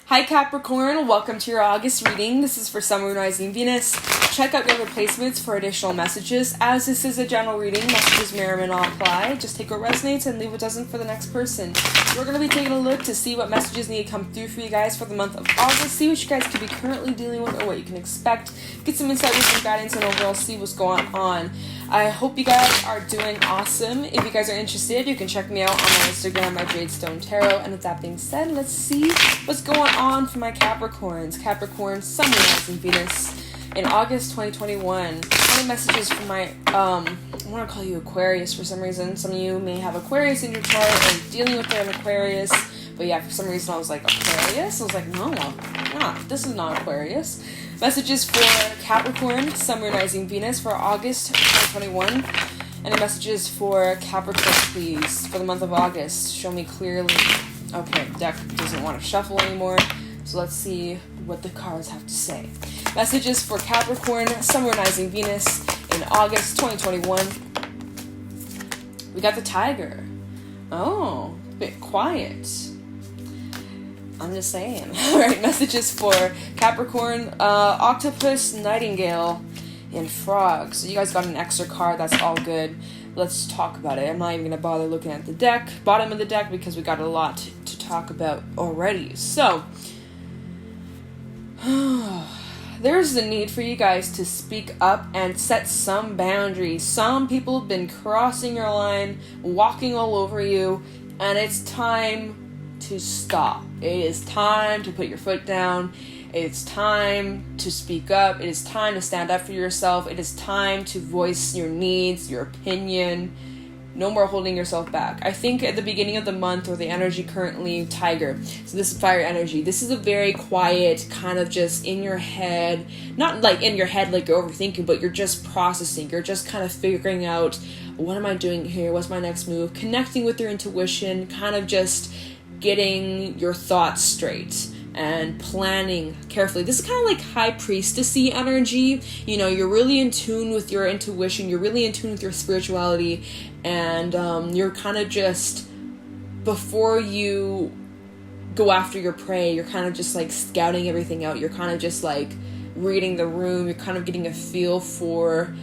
Hi Capricorn, welcome to your August reading. This is for Sun, Moon, Rising, Venus. Check out your replacements for additional messages. As this is a general reading, messages may or may not apply. Just take what resonates and leave what doesn't for the next person. We're going to be taking a look to see what messages need to come through for you guys for the month of August. See what you guys could be currently dealing with or what you can expect. Get some insight with some guidance and overall see what's going on. I hope you guys are doing awesome. If you guys are interested, you can check me out on my Instagram, my Weatherstone Tarot. And with that being said, let's see what's going on for my Capricorns. Capricorn, Sun, Moon, Rising, Venus in August 2021. Any messages for my, I want to call you Aquarius for some reason. Some of you may have Aquarius in your chart or dealing with an Aquarius. But yeah, for some reason I was like, Aquarius? I was like, no, this is not Aquarius. Messages for Capricorn, Sun, Moon, Rising, Venus for August 2021. And the messages for Capricorn, please, for the month of August. Show me clearly. Okay, deck doesn't want to shuffle anymore. So let's see what the cards have to say. Messages for Capricorn, Sun, Moon, Rising, Venus in August 2021. We got the Tiger. Oh, a bit quiet. I'm just saying. Alright, messages for Capricorn, Octopus, Nightingale, and Frog. So you guys got an extra card, that's all good. Let's talk about it. I'm not even going to bother looking at the deck, bottom of the deck, because we got a lot to talk about already. So, there's the need for you guys to speak up and set some boundaries. Some people have been crossing your line, walking all over you, and it's time to stop. It is time to put your foot down. It's time to speak up. It is time to stand up for yourself. It is time to voice your needs, your opinion. No more holding yourself back. I think at the beginning of the month, or the energy currently, Tiger. So this is fire energy. This is a very quiet, kind of just in your head. Not like in your head like you're overthinking, but you're just processing. You're just kind of figuring out, what am I doing here? What's my next move? Connecting with your intuition, kind of just getting your thoughts straight and planning carefully. This is kind of like high priestessy energy. You know, you're really in tune with your intuition. You're really in tune with your spirituality. And you're kind of just, before you go after your prey, you're kind of just like scouting everything out. You're kind of just like reading the room. You're kind of getting a feel for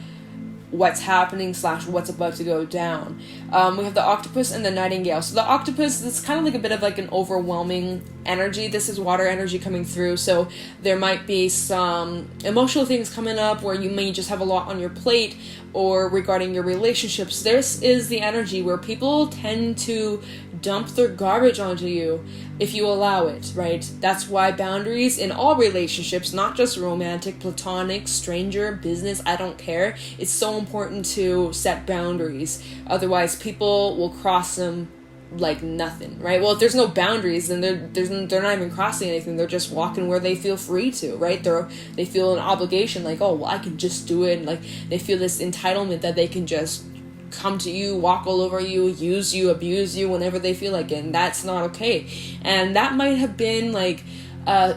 what's happening / what's about to go down. We have the Octopus and the Nightingale. So the Octopus is kind of like a bit of like an overwhelming energy. This is water energy coming through. So there might be some emotional things coming up where you may just have a lot on your plate, or regarding your relationships. This is the energy where people tend to dump their garbage onto you if you allow it, right? That's why boundaries in all relationships, not just romantic, platonic, stranger, business, I don't care. It's so important to set boundaries. Otherwise, people will cross them like nothing, right? Well, if there's no boundaries, then they're not even crossing anything. They're just walking where they feel free to, right? They feel an obligation, like, oh, well, I can just do it. And like, they feel this entitlement that they can just come to you, walk all over you, use you, abuse you whenever they feel like it. And that's not okay. And that might have been like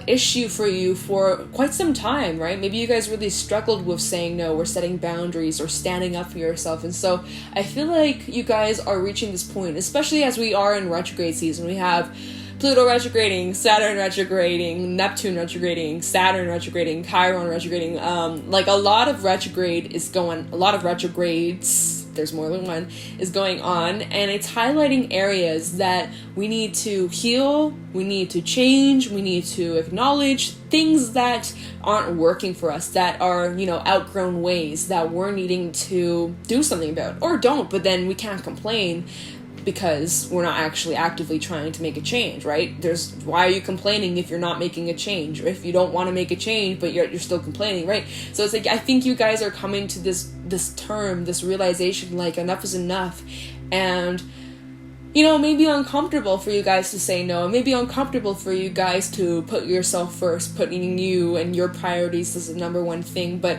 issue for you for quite some time, right? Maybe you guys really struggled with saying no, or setting boundaries, or standing up for yourself. And so I feel like you guys are reaching this point, especially as we are in retrograde season. We have Pluto retrograding, Saturn retrograding, Neptune retrograding, Saturn retrograding, Chiron retrograding. Like a lot of retrogrades, there's more than one, is going on, and it's highlighting areas that we need to heal, we need to change, we need to acknowledge things that aren't working for us, that are, you know, outgrown ways that we're needing to do something about, or don't, but then we can't complain because we're not actually actively trying to make a change, right? Why are you complaining if you're not making a change, or if you don't want to make a change but you're still complaining, right? So it's like, I think you guys are coming to this term, this realization, like enough is enough. And you know, it may be uncomfortable for you guys to say no. It may be uncomfortable for you guys to put yourself first, putting you and your priorities as the number one thing, but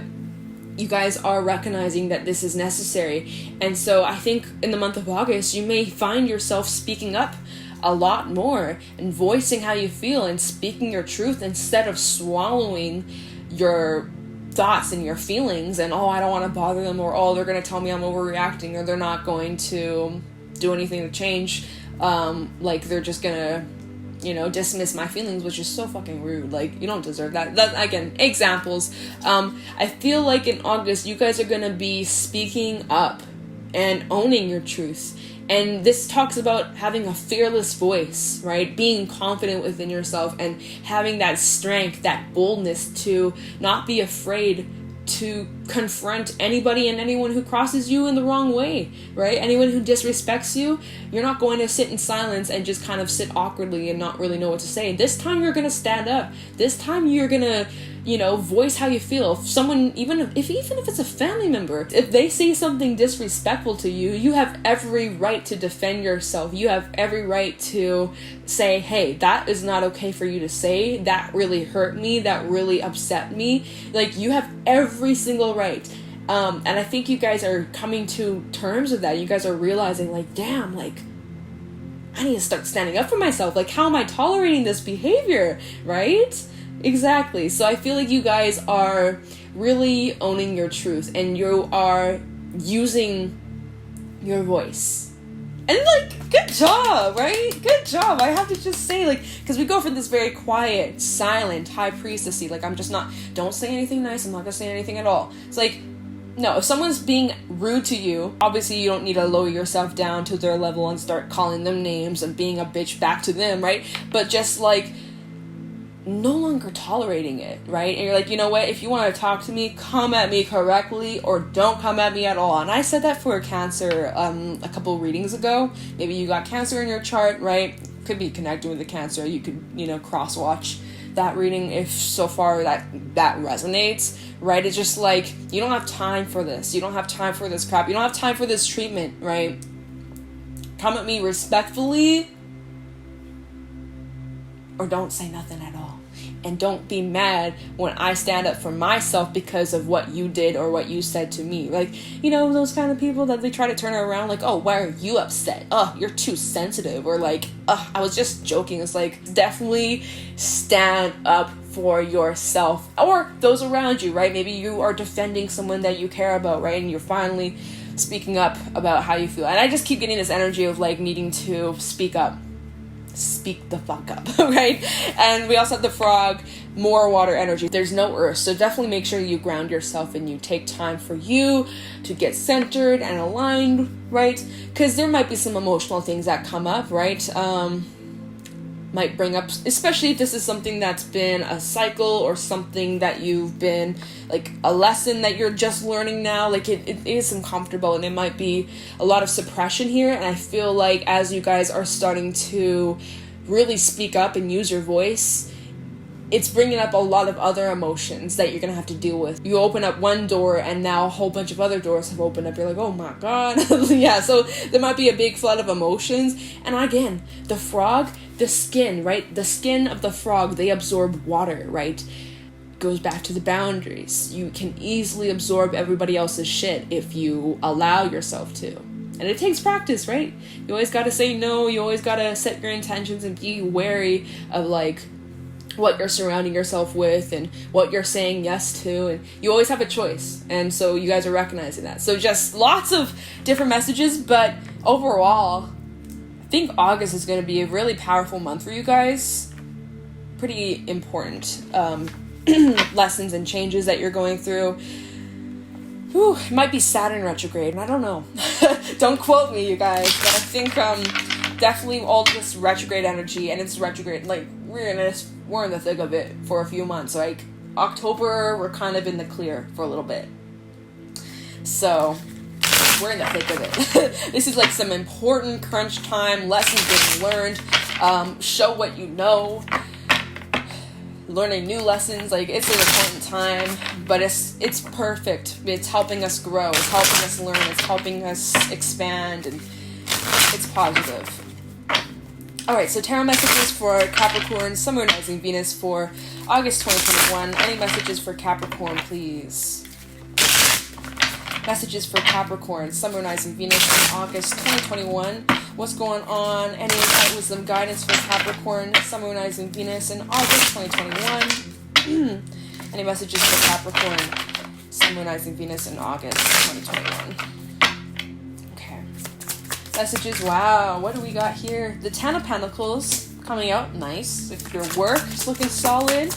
you guys are recognizing that this is necessary. And so I think in the month of August, you may find yourself speaking up a lot more and voicing how you feel and speaking your truth instead of swallowing your thoughts and your feelings and, oh, I don't want to bother them, or, oh, they're going to tell me I'm overreacting, or they're not going to do anything to change. Like they're just going to dismiss my feelings, which is so fucking rude. Like, you don't deserve that. Again, examples. I feel like in August, you guys are going to be speaking up and owning your truths. And this talks about having a fearless voice, right? Being confident within yourself and having that strength, that boldness to not be afraid to confront anybody and anyone who crosses you in the wrong way, right? Anyone who disrespects you, you're not going to sit in silence and just kind of sit awkwardly and not really know what to say. This time you're going to stand up. This time you're going to, voice how you feel. If someone, even if it's a family member, if they say something disrespectful to you, you have every right to defend yourself. You have every right to say, hey, that is not okay for you to say. That really hurt me. That really upset me. Like, you have every single right. And I think you guys are coming to terms with that. You guys are realizing, like, damn, like, I need to start standing up for myself. Like, how am I tolerating this behavior, right? Exactly. So I feel like you guys are really owning your truth and you are using your voice. And, like, good job, right? Good job. I have to just say, like, because we go for this very quiet, silent, high priestessy. Like, don't say anything nice. I'm not going to say anything at all. It's like, no, if someone's being rude to you, obviously you don't need to lower yourself down to their level and start calling them names and being a bitch back to them, right? But just, like, no longer tolerating it, right? And you're like, you know what, if you want to talk to me, come at me correctly or don't come at me at all. And I said that for Cancer a couple readings ago. Maybe you got Cancer in your chart, right? Could be connected with the Cancer. You could, cross watch that reading if so far that resonates, right? It's just like, you don't have time for this. You don't have time for this crap. You don't have time for this treatment, right? Come at me respectfully or don't say nothing at all. And don't be mad when I stand up for myself because of what you did or what you said to me. Like, those kind of people that they try to turn it around like, oh, why are you upset? Oh, you're too sensitive. Or like, oh, I was just joking. It's like, definitely stand up for yourself or those around you, right? Maybe you are defending someone that you care about, right? And you're finally speaking up about how you feel. And I just keep getting this energy of like needing to speak up. Speak the fuck up, right? And we also have the frog, more water energy. There's no earth, so definitely make sure you ground yourself and you take time for you to get centered and aligned, right? Because there might be some emotional things that come up, right? Might bring up, especially if this is something that's been a cycle or something that you've been, like a lesson that you're just learning now, like it is uncomfortable and it might be a lot of suppression here. And I feel like as you guys are starting to really speak up and use your voice, it's bringing up a lot of other emotions that you're going to have to deal with. You open up one door and now a whole bunch of other doors have opened up. You're like, oh my God. Yeah, so there might be a big flood of emotions. And again, the frog, the skin, right? The skin of the frog, they absorb water, right? Goes back to the boundaries. You can easily absorb everybody else's shit if you allow yourself to. And it takes practice, right? You always got to say no. You always got to set your intentions and be wary of like what you're surrounding yourself with and what you're saying yes to, and you always have a choice, and so you guys are recognizing that. So just lots of different messages, but overall I think August is going to be a really powerful month for you guys. Pretty important lessons and changes that you're going through. Whew, it might be Saturn retrograde, I don't know. Don't quote me, you guys, but I think definitely all this retrograde energy, and it's retrograde, like we're in the thick of it for a few months. Like October, we're kind of in the clear for a little bit. So we're in the thick of it. This is like some important crunch time, lessons being learned, show what you know, learning new lessons. Like it's an important time, but it's perfect. It's helping us grow, it's helping us learn, it's helping us expand, and it's positive. Alright, so tarot messages for Capricorn, Sun, Moon, Rising, Venus for August 2021. Any messages for Capricorn, please? Messages for Capricorn, Sun, Moon, Rising, Venus in August 2021. What's going on? Any insight, wisdom, guidance for Capricorn, Sun, Moon, Rising, Venus in August 2021. Any messages for Capricorn, Sun, Moon, Rising, Venus in August 2021. Messages. Wow, what do we got here? The Ten of Pentacles, coming out. Nice. If your work is looking solid.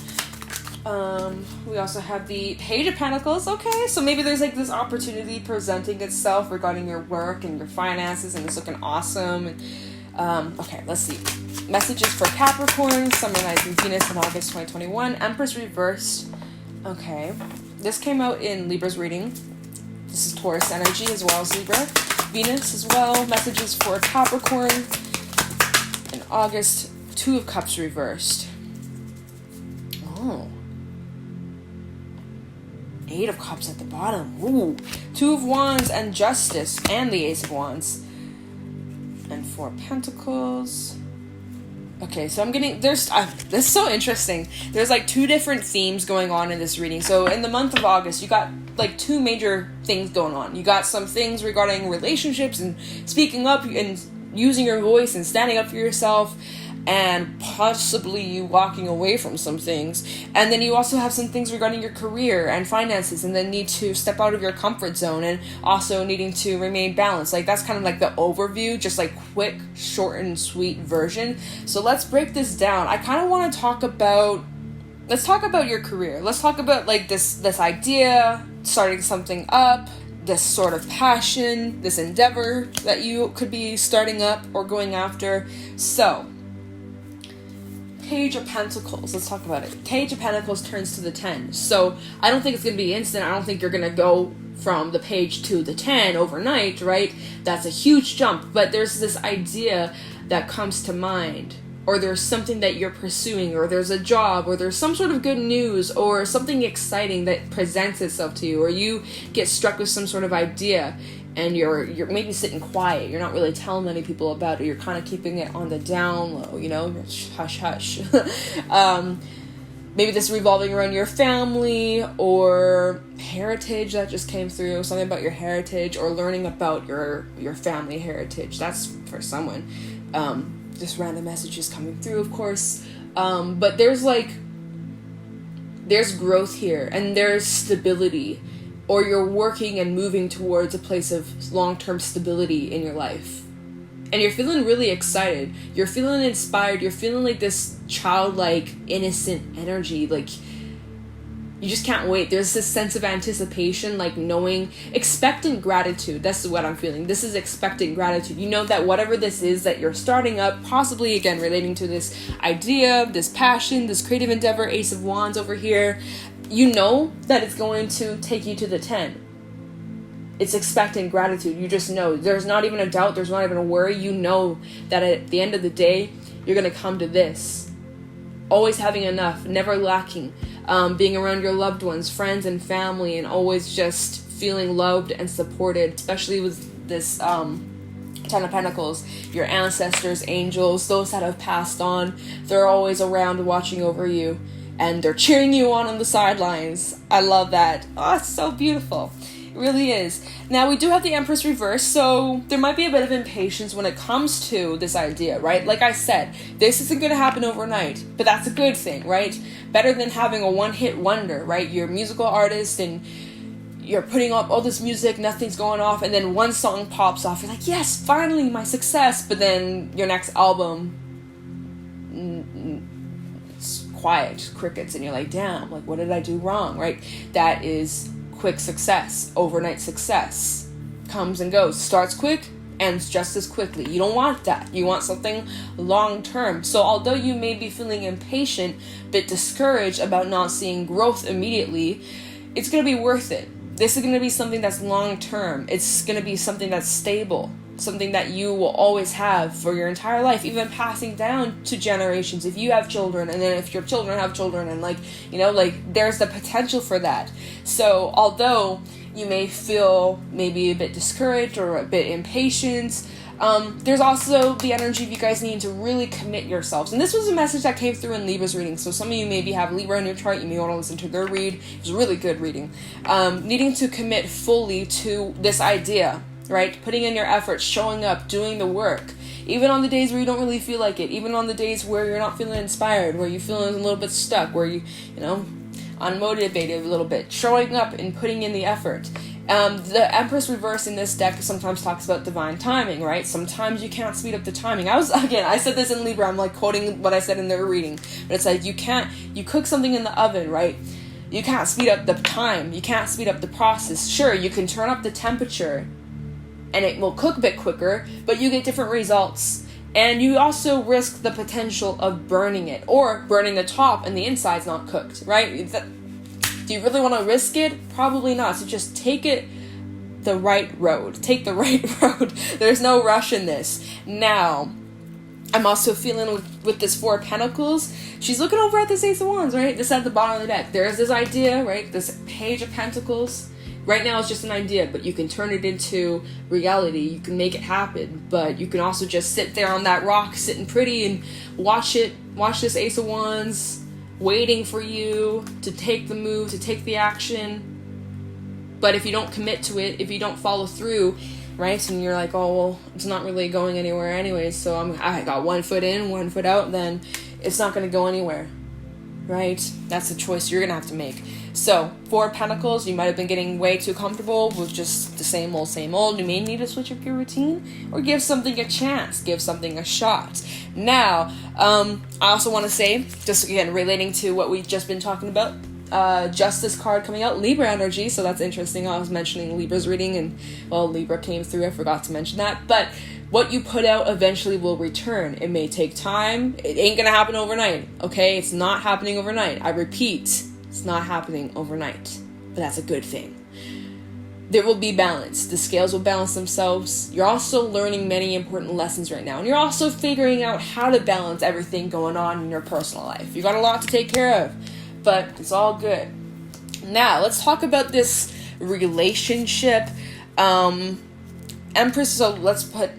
We also have the Page of Pentacles. Okay, so maybe there's like this opportunity presenting itself regarding your work and your finances, and it's looking awesome. And, okay, let's see. Messages for Capricorn, Sun, Rising, Venus in August 2021. Empress reversed. Okay, this came out in Libra's reading. This is Taurus energy as well as Libra. Venus as well. Messages for Capricorn in August. Two of Cups reversed. Oh. Eight of Cups at the bottom. Ooh. Two of Wands and Justice and the Ace of Wands. And Four of Pentacles. Okay, so I'm getting, this is so interesting. There's like two different themes going on in this reading. So in the month of August, you got like two major things going on. You got some things regarding relationships and speaking up and using your voice and standing up for yourself, and possibly you walking away from some things. And then you also have some things regarding your career and finances, and the need to step out of your comfort zone, and also needing to remain balanced. Like, that's kind of like the overview, just like quick, short and sweet version. So let's break this down. I kind of want to talk about, let's talk about your career. Let's talk about like this idea, starting something up, this sort of passion, this endeavor that you could be starting up or going after. So, Page of Pentacles. Let's talk about it. Page of Pentacles turns to the 10. So I don't think it's going to be instant. I don't think you're going to go from the page to the 10 overnight, right? That's a huge jump. But there's this idea that comes to mind, or there's something that you're pursuing, or there's a job, or there's some sort of good news, or something exciting that presents itself to you, or you get struck with some sort of idea, and you're maybe sitting quiet. You're not really telling many people about it. You're kind of keeping it on the down low, you know, hush hush. Maybe this revolving around your family or heritage that just came through, something about your heritage, or learning about your family heritage. That's for someone. Just random messages coming through, of course. But there's growth here, and there's stability, or you're working and moving towards a place of long-term stability in your life. And you're feeling really excited. You're feeling inspired. You're feeling like this childlike, innocent energy. Like, you just can't wait. There's this sense of anticipation, like knowing, expectant gratitude. That's what I'm feeling. This is expectant gratitude. You know that whatever this is that you're starting up, possibly, again, relating to this idea, this passion, this creative endeavor, Ace of Wands over here, you know that it's going to take you to the 10. It's expectant gratitude. You just know. There's not even a doubt. There's not even a worry. You know that at the end of the day, you're going to come to this. Always having enough, never lacking. Being around your loved ones, friends and family, and always just feeling loved and supported, especially with this 10 of Pentacles. Your ancestors, angels, those that have passed on, they're always around watching over you, and they're cheering you on the sidelines. I love that. Oh, it's so beautiful. It really is. Now, we do have the Empress reverse, so there might be a bit of impatience when it comes to this idea, right? Like I said, this isn't going to happen overnight, but that's a good thing, right? Better than having a one-hit wonder, right? You're a musical artist, and you're putting up all this music, nothing's going off, and then one song pops off. You're like, yes, finally, my success. But then your next album, it's quiet, crickets, and you're like, damn, like, what did I do wrong, right? That is quick success, overnight success. Comes and goes, starts quick, ends just as quickly. You don't want that. You want something long-term. So although you may be feeling impatient, but discouraged about not seeing growth immediately, it's going to be worth it. This is going to be something that's long-term. It's going to be something that's stable, something that you will always have for your entire life, even passing down to generations if you have children, and then if your children have children, and like, you know, like, there's the potential for that. So although you may feel maybe a bit discouraged or a bit impatient, there's also the energy of you guys needing to really commit yourselves. And this was a message that came through in Libra's reading. So some of you maybe have Libra in your chart. You may want to listen to their read. It was a really good reading. Needing to commit fully to this idea, right? Putting in your efforts, showing up, doing the work. Even on the days where you don't really feel like it. Even on the days where you're not feeling inspired, where you're feeling a little bit stuck, where you know, unmotivated a little bit. Showing up and putting in the effort. The Empress reverse in this deck sometimes talks about divine timing, right? Sometimes you can't speed up the timing. I said this in Libra, I'm like quoting what I said in their reading, but it's like, you cook something in the oven, right? You can't speed up the time, you can't speed up the process. Sure, you can turn up the temperature and it will cook a bit quicker, but you get different results. And you also risk the potential of burning it, or burning the top and the inside's not cooked, right? Do you really want to risk it? Probably not. So just take the right road. Take the right road. There's no rush in this. Now, I'm also feeling with this Four of Pentacles, she's looking over at this Ace of Wands, right? This at the bottom of the deck. There's this idea, right? This Page of Pentacles. Right now it's just an idea, but you can turn it into reality. You can make it happen, but you can also just sit there on that rock, sitting pretty, and watch this Ace of Wands waiting for you to take the move, to take the action. But if you don't commit to it, if you don't follow through, right, and you're like, oh, well, it's not really going anywhere anyways, so I got 1 foot in, 1 foot out, then it's not going to go anywhere, right? That's the choice you're going to have to make. So, Four of Pentacles, you might have been getting way too comfortable with just the same old, same old. You may need to switch up your routine or give something a chance, give something a shot. Now, I also want to say, just again, relating to what we've just been talking about, Justice card coming out, Libra energy, so that's interesting. I was mentioning Libra's reading, and, well, Libra came through, I forgot to mention that, but what you put out eventually will return. It may take time, it ain't gonna happen overnight, okay? It's not happening overnight. I repeat, it's not happening overnight, but that's a good thing. There will be balance. The scales will balance themselves. You're also learning many important lessons right now, and you're also figuring out how to balance everything going on in your personal life. You got a lot to take care of, but it's all good. Now, let's talk about this relationship. Empress, so let's put,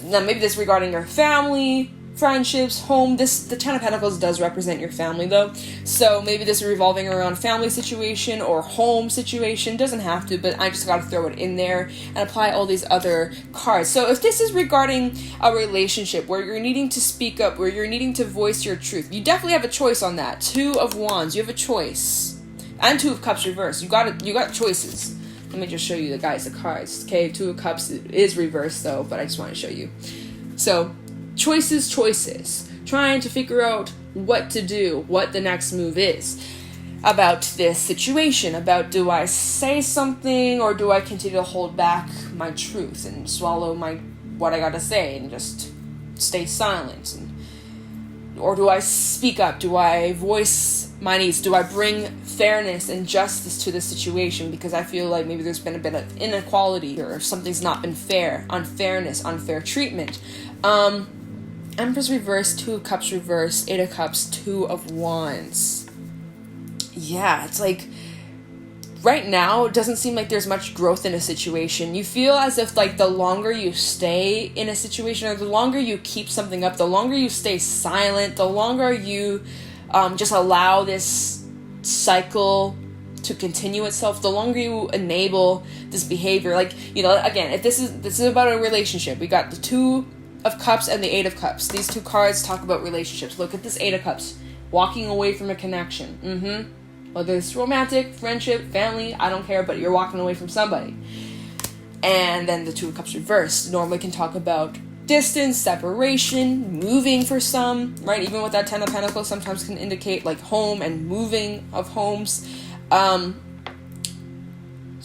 now maybe this regarding your family, friendships, home. The Ten of Pentacles does represent your family, though. So maybe this is revolving around family situation or home situation. Doesn't have to, but I just got to throw it in there and apply all these other cards. So if this is regarding a relationship where you're needing to speak up, where you're needing to voice your truth, you definitely have a choice on that. Two of Wands, you have a choice. And Two of Cups reversed. You got choices. Let me just show you the cards. Okay, Two of Cups is reversed, though, but I just want to show you. So, choices. Trying to figure out what to do, what the next move is about this situation, about do I say something or do I continue to hold back my truth and swallow what I gotta say and just stay silent? Or do I speak up? Do I voice my needs? Do I bring fairness and justice to the situation? Because I feel like maybe there's been a bit of inequality or something's not been fair, unfairness, unfair treatment. Empress reversed, Two of Cups reversed, Eight of Cups, Two of Wands. Yeah, it's like, right now, it doesn't seem like there's much growth in a situation. You feel as if, like, the longer you stay in a situation, or the longer you keep something up, the longer you stay silent, the longer you just allow this cycle to continue itself, the longer you enable this behavior. Like, you know, again, if this is about a relationship, we got the Two of Cups and the Eight of Cups. These two cards talk about relationships. Look at this Eight of Cups. Walking away from a connection. Whether it's romantic, friendship, family, I don't care, but you're walking away from somebody. And then the Two of Cups reversed normally can talk about distance, separation, moving for some, right? Even with that Ten of Pentacles, sometimes can indicate like home and moving of homes. So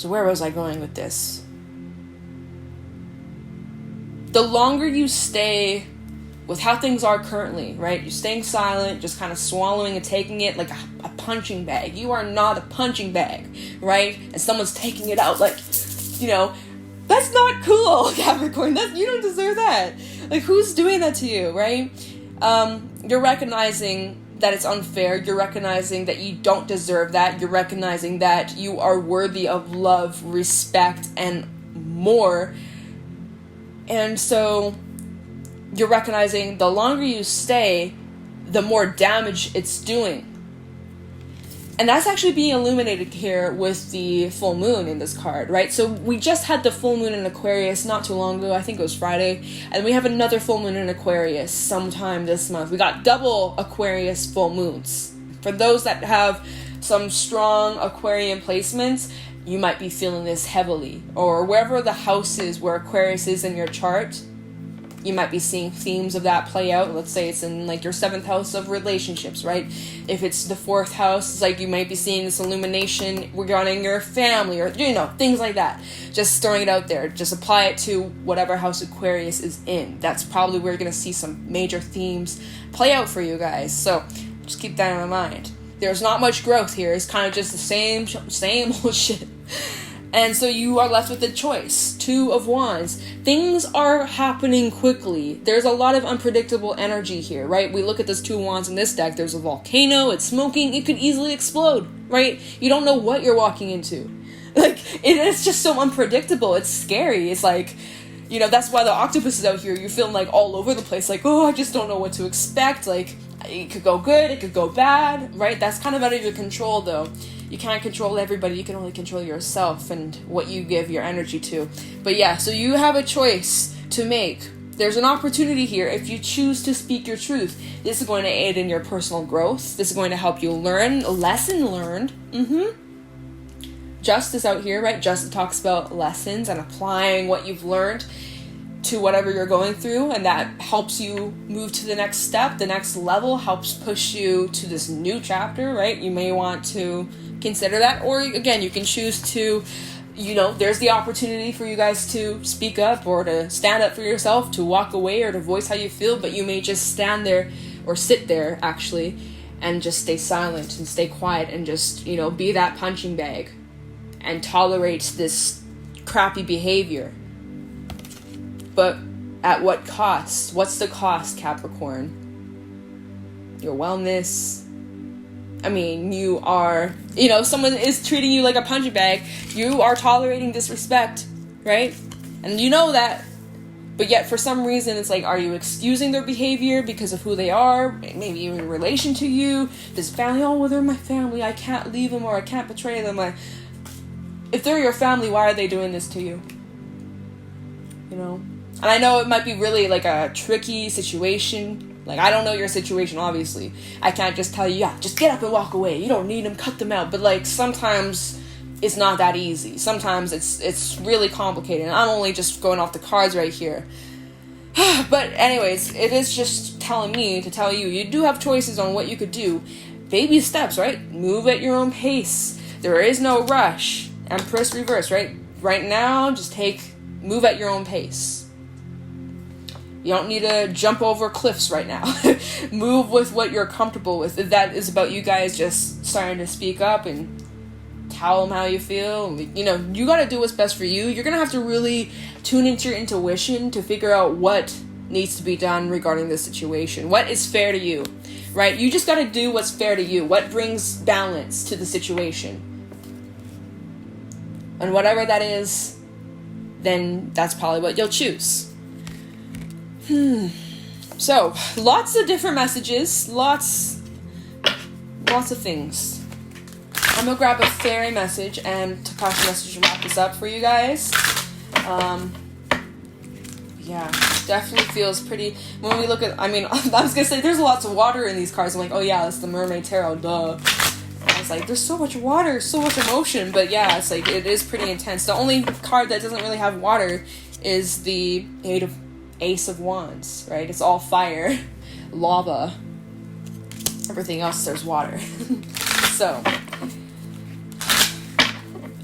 where was I going with this? The longer you stay with how things are currently, right? You're staying silent, just kind of swallowing and taking it like a punching bag. You are not a punching bag, right? And someone's taking it out like, you know, that's not cool, Capricorn. You don't deserve that. Like, who's doing that to you, right? You're recognizing that it's unfair. You're recognizing that you don't deserve that. You're recognizing that you are worthy of love, respect, and more. And so you're recognizing the longer you stay, the more damage it's doing. And that's actually being illuminated here with the full moon in this card, right? So we just had the full moon in Aquarius not too long ago. I think it was Friday. And we have another full moon in Aquarius sometime this month. We got double Aquarius full moons. For those that have some strong Aquarian placements, you might be feeling this heavily. Or wherever the house is where Aquarius is in your chart, you might be seeing themes of that play out. Let's say it's in like your 7th house of relationships, right? If it's the 4th house, it's like you might be seeing this illumination regarding your family, or, you know, things like that. Just throwing it out there. Just apply it to whatever house Aquarius is in. That's probably where you're going to see some major themes play out for you guys. So just keep that in mind. There's not much growth here. It's kind of just the same old shit. And so you are left with the choice. 2 of Wands. Things are happening quickly. There's a lot of unpredictable energy here, right? We look at this 2 of Wands in this deck. There's a volcano. It's smoking. It could easily explode, right? You don't know what you're walking into. Like, it's just so unpredictable. It's scary. It's like, you know, that's why the octopus is out here. You're feeling like all over the place. Like, oh, I just don't know what to expect. Like, it could go good. It could go bad, right? That's kind of out of your control, though. You can't control everybody. You can only control yourself and what you give your energy to. But yeah, so you have a choice to make. There's an opportunity here if you choose to speak your truth. This is going to aid in your personal growth. This is going to help you learn. A lesson learned. Justice out here, right? Justice talks about lessons and applying what you've learned to whatever you're going through, and that helps you move to the next step. The next level helps push you to this new chapter, right? You may want to consider that, or again, you can choose to, you know, there's the opportunity for you guys to speak up or to stand up for yourself, to walk away or to voice how you feel, but you may just stand there or sit there actually and just stay silent and stay quiet and just, you know, be that punching bag and tolerate this crappy behavior. But at what cost? What's the cost, Capricorn? Your wellness. I mean, you are, you know, someone is treating you like a punching bag. You are tolerating disrespect, right? And you know that. But yet, for some reason, it's like, are you excusing their behavior because of who they are? Maybe even in relation to you? This family, oh, well, they're my family. I can't leave them or I can't betray them. If they're your family, why are they doing this to you? You know? And I know it might be really like a tricky situation. Like, I don't know your situation, obviously. I can't just tell you, yeah, just get up and walk away. You don't need them, cut them out. But like, sometimes it's not that easy. Sometimes it's really complicated. And I'm only just going off the cards right here. But anyways, it is just telling me to tell you, you do have choices on what you could do. Baby steps, right? Move at your own pace. There is no rush. Empress reverse, right? Right now, just move at your own pace. You don't need to jump over cliffs right now. Move with what you're comfortable with. That is about you guys just starting to speak up and tell them how you feel. You know, you got to do what's best for you. You're going to have to really tune into your intuition to figure out what needs to be done regarding this situation. What is fair to you, right? You just got to do what's fair to you. What brings balance to the situation. And whatever that is, then that's probably what you'll choose. So, lots of different messages, lots of things. I'm gonna grab a fairy message and Tikashi message and wrap this up for you guys. Yeah, definitely feels pretty, when we look at, I mean, I was gonna say there's lots of water in these cards. I'm like, oh yeah, that's the Mermaid Tarot, duh. I was like, there's so much water, so much emotion, but yeah, it's like, it is pretty intense. The only card that doesn't really have water is the Ace of Wands, right? It's all fire, lava. Everything else, there's water. So,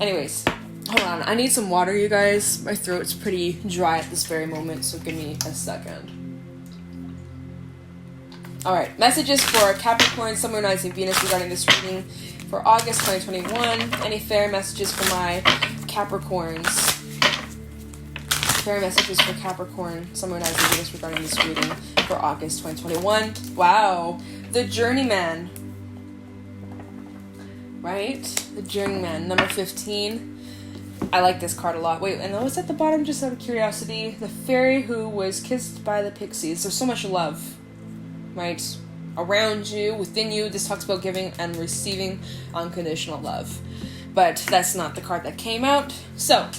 anyways, hold on. I need some water, you guys. My throat's pretty dry at this very moment, so give me a second. Alright, messages for Capricorn, Sun, Moon, Rising, Venus regarding this reading for August 2021. Any fairy messages for my Capricorns? Fairy messages for Capricorn, Sun, Moon, Rising, Venus regarding this reading for August 2021. Wow. The Journeyman. Right? The Journeyman, number 15. I like this card a lot. Wait, and what's at the bottom, just out of curiosity? The fairy who was kissed by the pixies. There's so much love, right? Around you, within you. This talks about giving and receiving unconditional love. But that's not the card that came out. So,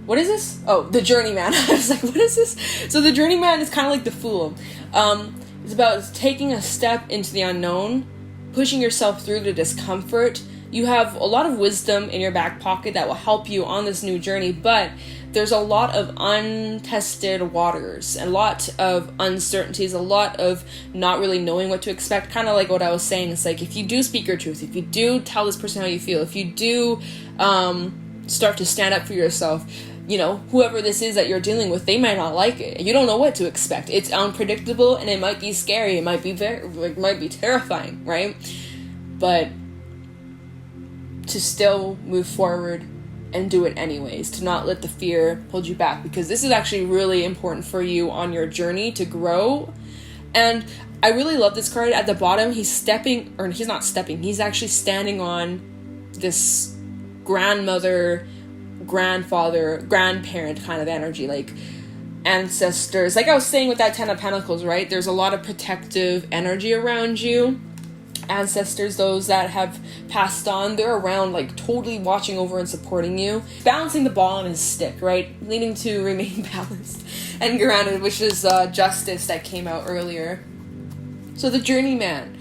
what is this? Oh, the Journeyman. I was like, what is this? So the Journeyman is kind of like the Fool. It's about taking a step into the unknown, pushing yourself through the discomfort, You have a lot of wisdom in your back pocket that will help you on this new journey, but there's a lot of untested waters, a lot of uncertainties, a lot of not really knowing what to expect. Kind of like what I was saying. It's like, if you do speak your truth, if you do tell this person how you feel, if you do start to stand up for yourself, you know, whoever this is that you're dealing with, they might not like it. You don't know what to expect. It's unpredictable, and it might be scary. It might be might be terrifying, right? But to still move forward and do it anyways, to not let the fear hold you back, because this is actually really important for you on your journey to grow. And I really love this card. At the bottom, he's actually standing on this grandmother, grandfather, grandparent kind of energy, like ancestors. Like I was saying with that 10 of Pentacles, right? There's a lot of protective energy around you. Ancestors, those that have passed on, they're around, like totally watching over and supporting you. Balancing the ball on his stick, right? Needing to remain balanced and grounded, which is justice that came out earlier. So the journeyman.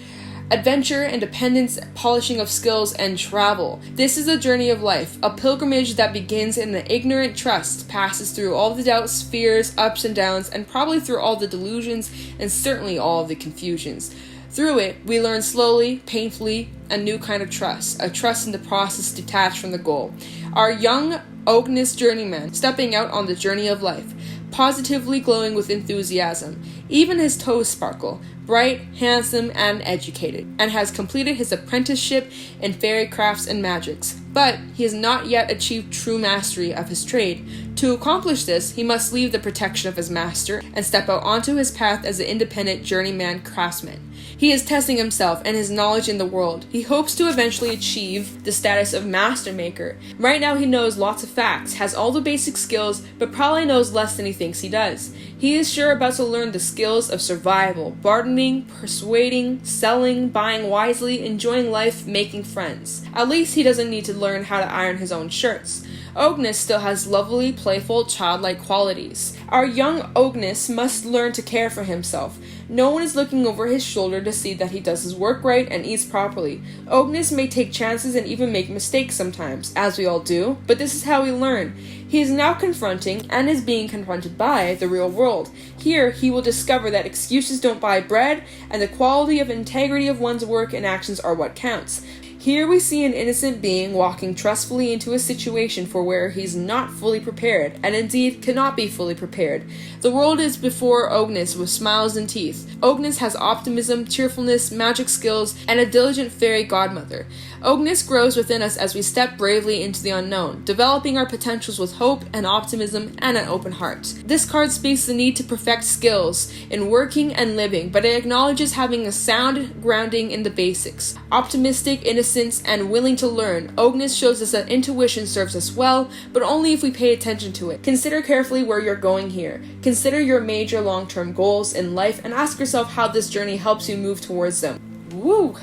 Adventure, independence, polishing of skills, and travel. This is a journey of life, a pilgrimage that begins in the ignorant trust, passes through all the doubts, fears, ups and downs, and probably through all the delusions, and certainly all of the confusions. Through it, we learn slowly, painfully, a new kind of trust, a trust in the process detached from the goal. Our young Huggens journeyman, stepping out on the journey of life, positively glowing with enthusiasm. Even his toes sparkle, bright, handsome, and educated, and has completed his apprenticeship in fairy crafts and magics. But he has not yet achieved true mastery of his trade. To accomplish this, he must leave the protection of his master and step out onto his path as an independent journeyman craftsman. He is testing himself and his knowledge in the world. He hopes to eventually achieve the status of master maker. Right now he knows lots of facts, has all the basic skills, but probably knows less than he thinks he does. He is sure about to learn the skills of survival, bartering, persuading, selling, buying wisely, enjoying life, making friends. At least he doesn't need to learn how to iron his own shirts. Huggens still has lovely, playful, childlike qualities. Our young Huggens must learn to care for himself. No one is looking over his shoulder to see that he does his work right and eats properly. Huggens may take chances and even make mistakes sometimes, as we all do, but this is how we learn. He is now confronting, and is being confronted by, the real world. Here, he will discover that excuses don't buy bread, and the quality of integrity of one's work and actions are what counts. Here we see an innocent being walking trustfully into a situation for where he's not fully prepared, and indeed cannot be fully prepared. The world is before Huggens with smiles and teeth. Huggens has optimism, cheerfulness, magic skills, and a diligent fairy godmother. Huggens grows within us as we step bravely into the unknown, developing our potentials with hope and optimism and an open heart. This card speaks the need to perfect skills in working and living, but it acknowledges having a sound grounding in the basics. Optimistic, innocent, and willing to learn, Huggens shows us that intuition serves us well, but only if we pay attention to it. Consider carefully where you're going here. Consider your major long-term goals in life and ask yourself how this journey helps you move towards them. Woo!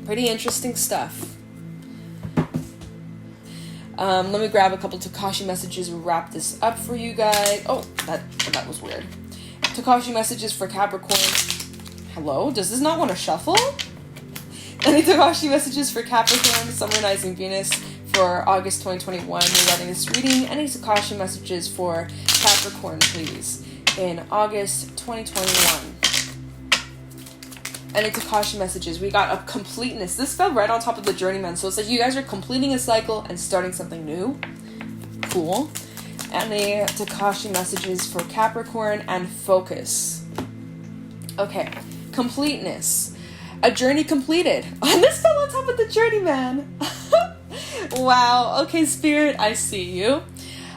Pretty interesting stuff. Let me grab a couple Tikashi messages and wrap this up for you guys. Oh, that was weird. Tikashi messages for Capricorn. Hello? Does this not want to shuffle? Any Tikashi messages for Capricorn, Sun, Rising, Venus for August 2021. We're getting this reading. Any Tikashi messages for Capricorn, please, in August 2021. Any Tikashi messages. We got a completeness. This fell right on top of the journeyman, so it's like you guys are completing a cycle and starting something new. Cool. Any Tikashi messages for Capricorn and focus. Okay. Completeness. A journey completed. And this fell on top of the journeyman. Wow. Okay, Spirit, I see you.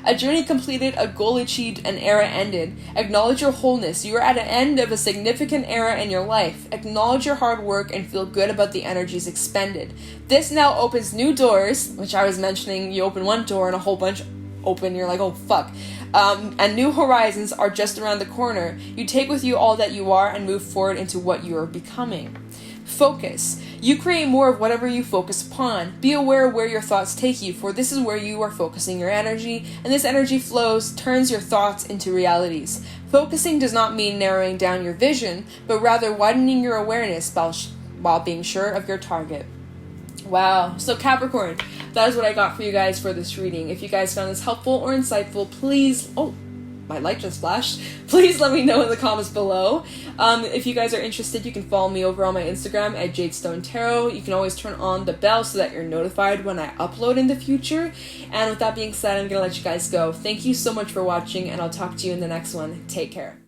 A journey completed, a goal achieved, an era ended. Acknowledge your wholeness. You are at an end of a significant era in your life. Acknowledge your hard work and feel good about the energies expended. This now opens new doors, which I was mentioning. You open one door and a whole bunch open. You're like, oh, fuck. And new horizons are just around the corner. You take with you all that you are and move forward into what you are becoming. Focus. You create more of whatever you focus upon. Be aware of where your thoughts take you, for this is where you are focusing your energy, and this energy flows, turns your thoughts into realities. Focusing does not mean narrowing down your vision, but rather widening your awareness while being sure of your target. Wow. So Capricorn, that is what I got for you guys for this reading. If you guys found this helpful or insightful, please... Oh, my light just flashed. Please let me know in the comments below. If you guys are interested, you can follow me over on my Instagram at JadeStoneTarot. You can always turn on the bell so that you're notified when I upload in the future. And with that being said, I'm going to let you guys go. Thank you so much for watching, and I'll talk to you in the next one. Take care.